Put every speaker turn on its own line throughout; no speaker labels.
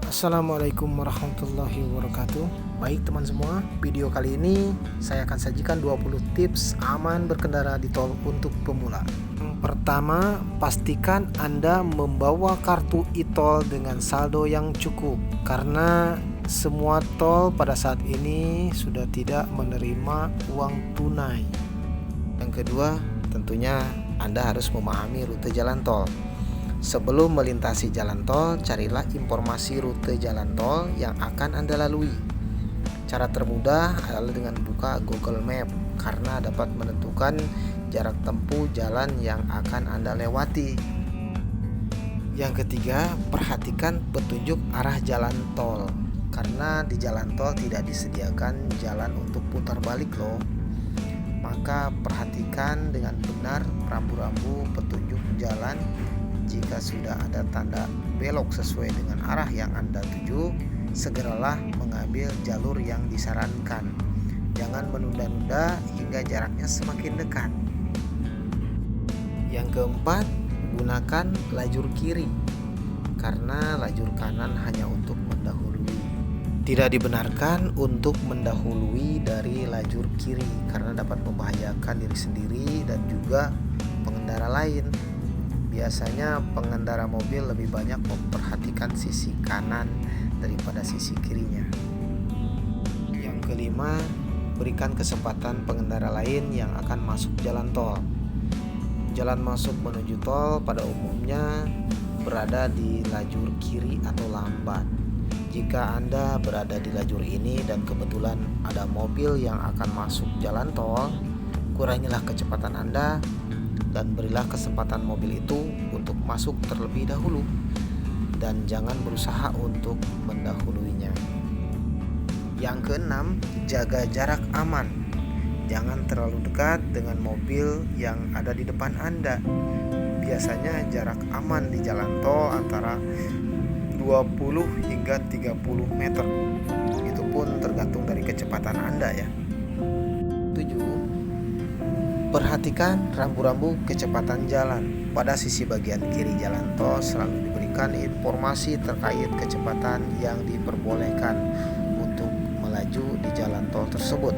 Assalamualaikum warahmatullahi wabarakatuh. Baik teman semua, video kali ini saya akan sajikan 20 tips aman berkendara di tol untuk pemula. Yang pertama, pastikan Anda membawa kartu e-tol dengan saldo yang cukup, karena semua tol pada saat ini sudah tidak menerima uang tunai. Yang kedua, tentunya Anda harus memahami rute jalan tol. Sebelum melintasi jalan tol, carilah informasi rute jalan tol yang akan Anda lalui. Cara termudah adalah dengan buka Google Map, karena dapat menentukan jarak tempuh jalan yang akan Anda lewati. Yang ketiga, perhatikan petunjuk arah jalan tol, karena di jalan tol tidak disediakan jalan untuk putar balik loh. Maka perhatikan dengan benar rambu-rambu petunjuk jalan. Jika sudah ada tanda belok sesuai dengan arah yang Anda tuju, segeralah mengambil jalur yang disarankan. Jangan menunda-nunda hingga jaraknya semakin dekat. Yang keempat, gunakan lajur kiri, karena lajur kanan hanya untuk mendahului. Tidak dibenarkan untuk mendahului dari lajur kiri, karena dapat membahayakan diri sendiri dan juga pengendara lain. Biasanya pengendara mobil lebih banyak memperhatikan sisi kanan daripada sisi kirinya. Yang kelima, berikan kesempatan pengendara lain yang akan masuk jalan tol. Jalan masuk menuju tol pada umumnya berada di lajur kiri atau lambat. Jika Anda berada di lajur ini dan kebetulan ada mobil yang akan masuk jalan tol, kurangilah kecepatan Anda dan berilah kesempatan mobil itu untuk masuk terlebih dahulu, dan jangan berusaha untuk mendahuluinya. Yang keenam, jaga jarak aman. Jangan terlalu dekat dengan mobil yang ada di depan Anda. Biasanya jarak aman di jalan tol antara 20 hingga 30 meter. Itu pun tergantung dari kecepatan Anda ya. 7. Perhatikan rambu-rambu kecepatan jalan. Pada sisi bagian kiri jalan tol selalu diberikan informasi terkait kecepatan yang diperbolehkan untuk melaju di jalan tol tersebut.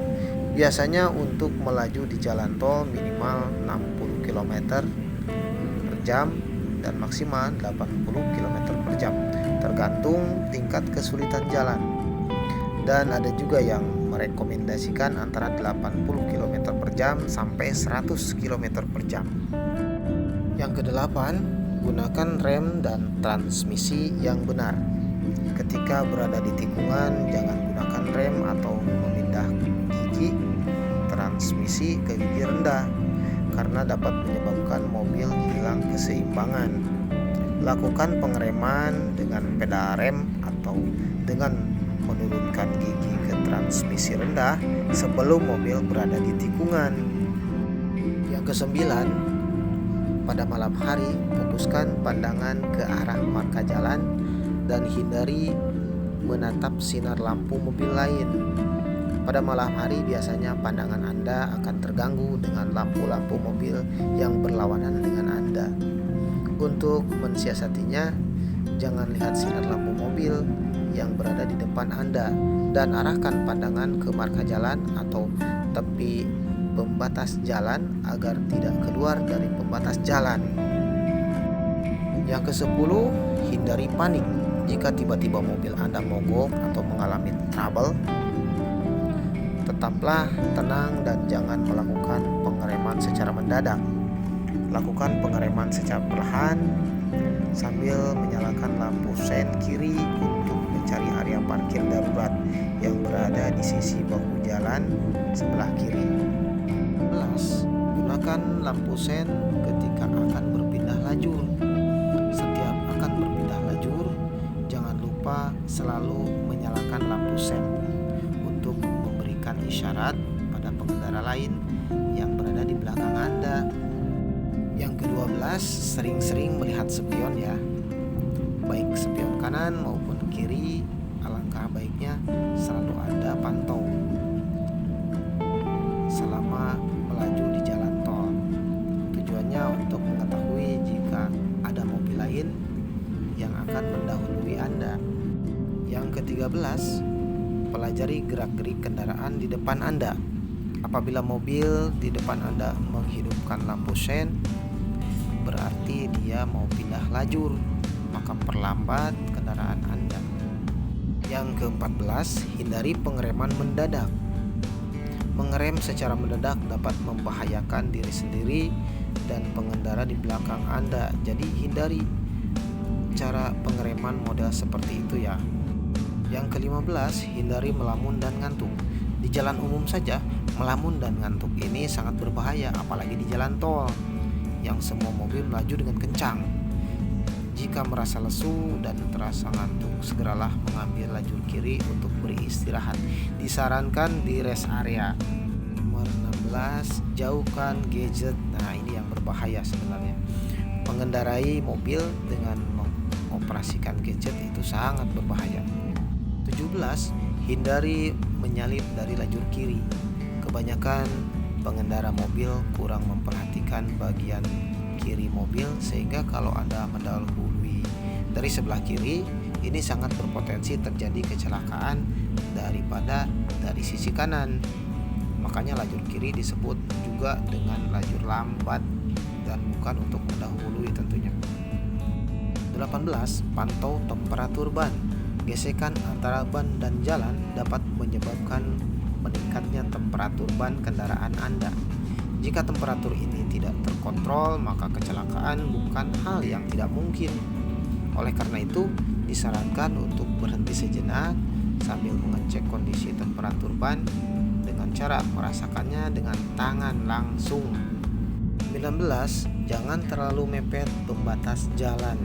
Biasanya untuk melaju di jalan tol minimal 60 km per jam dan maksimal 80 km per jam, tergantung tingkat kesulitan jalan. Dan ada juga yang merekomendasikan antara 80 km per jam sampai 100 km per jam. Yang kedelapan, gunakan rem dan transmisi yang benar. Ketika berada di tikungan, jangan gunakan rem atau memindah gigi transmisi ke gigi rendah, karena dapat menyebabkan mobil hilang keseimbangan. Lakukan pengereman dengan pedal rem atau dengan menurunkan gigi ke transmisi rendah sebelum mobil berada di tikungan. Yang kesembilan, pada malam hari fokuskan pandangan ke arah marka jalan dan hindari menatap sinar lampu mobil lain. Pada malam hari biasanya pandangan Anda akan terganggu dengan lampu-lampu mobil yang berlawanan dengan Anda. Untuk mensiasatinya, jangan lihat sinar lampu mobil yang berada di depan Anda dan arahkan pandangan ke marka jalan atau tepi pembatas jalan agar tidak keluar dari pembatas jalan. Yang ke-10, hindari panik. Jika tiba-tiba mobil Anda mogok atau mengalami trouble, tetaplah tenang dan jangan melakukan pengereman secara mendadak. Lakukan pengereman secara perlahan sambil menyalakan lampu sen kiri untuk mencari area parkir darurat yang berada di sisi bahu jalan sebelah kiri. 11. Gunakan lampu sen ketika akan berpindah lajur. Setiap akan berpindah lajur, jangan lupa selalu menyalakan lampu sen untuk memberikan isyarat pada pengendara lain yang berada di belakang Anda. Yang ke-12, sering-sering melihat spion ya, baik spion kanan maupun kiri. Alangkah baiknya selalu Anda pantau selama melaju di jalan tol. Tujuannya untuk mengetahui jika ada mobil lain yang akan mendahului Anda. Yang ke-13, pelajari gerak-gerik kendaraan di depan Anda. Apabila mobil di depan Anda menghidupkan lampu sen, berarti dia mau pindah lajur, maka perlambat kendaraan Anda. Yang ke-14, hindari pengereman mendadak. Mengerem secara mendadak dapat membahayakan diri sendiri dan pengendara di belakang Anda. Jadi hindari cara pengereman model seperti itu ya. Yang ke-15, hindari melamun dan ngantuk. Di jalan umum saja, melamun dan ngantuk ini sangat berbahaya, apalagi di jalan tol yang semua mobil melaju dengan kencang. Jika merasa lesu dan terasa ngantuk, segeralah mengambil lajur kiri untuk beristirahat. Disarankan di rest area. Nomor 16, jauhkan gadget. Nah, ini yang berbahaya sebenarnya. Mengendarai mobil dengan mengoperasikan gadget itu sangat berbahaya. 17, hindari menyalip dari lajur kiri. Kebanyakan pengendara mobil kurang memperhatikan bagian kiri mobil, sehingga kalau Anda mendahului dari sebelah kiri, ini sangat berpotensi terjadi kecelakaan daripada dari sisi kanan. Makanya lajur kiri disebut juga dengan lajur lambat dan bukan untuk mendahului tentunya. 18, pantau temperatur ban. Gesekan antara ban dan jalan dapat menyebabkan meningkatnya temperatur ban kendaraan Anda. Jika temperatur ini tidak terkontrol, maka kecelakaan bukan hal yang tidak mungkin. Oleh karena itu, disarankan untuk berhenti sejenak sambil mengecek kondisi temperatur ban dengan cara merasakannya dengan tangan langsung. 19, jangan terlalu mepet pembatas jalan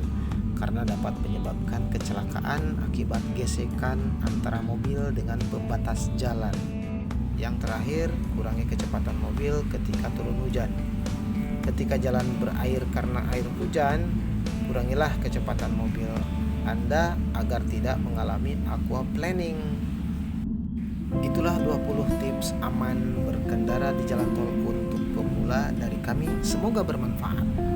karena dapat menyebabkan kecelakaan akibat gesekan antara mobil dengan pembatas jalan. Yang terakhir, kurangi kecepatan mobil ketika turun hujan. Ketika jalan berair karena air hujan, kurangilah kecepatan mobil Anda agar tidak mengalami aquaplaning. Itulah 20 tips aman berkendara di jalan tol untuk pemula dari kami. Semoga bermanfaat.